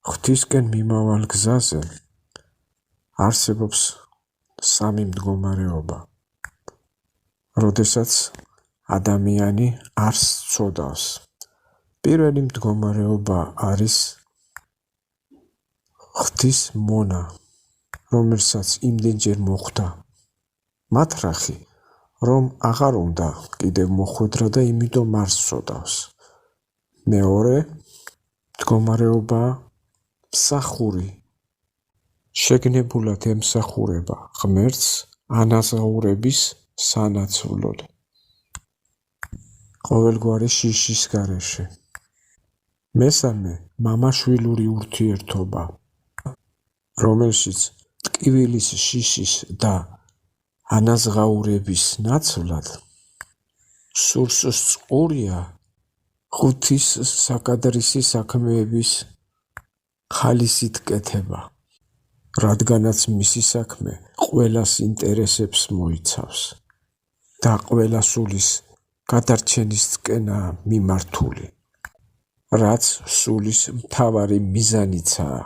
ღვთისკენ მიმავალ გზაზე არსებობს სამი მდგომარეობა, როდესაც ადამიანი არ სცოდავს. პირველი მდგომარეობა არის ღვთის მონა, რომელსაც იმდენჯერ მოხვდა მათრახი, რომ აღარ უნდა კიდევ მოხვედრა და იმიტომ არ სცოდავს. მეორე მდგომარეობა მსახური, შეგნებულად ემსახურება ღმერთს ანაზღაურების სანაცვლოდ, ყოველგვარი შიშის გარეშე. მესამე მამა-შვილური ურთიერთობა, რომელშიც ტკივილის შიშის და ანაზღაურების ნაცვლად სურს წყურია ღვთის საკადრისი საქმეების ხალისით კეთება, რადგანაც მისი საქმე ყველას ინტერესებს მოიცავს და ყველა სულის გადარჩენისკენაა მიმართული, რაც სულის მთავარი მიზანიცაა.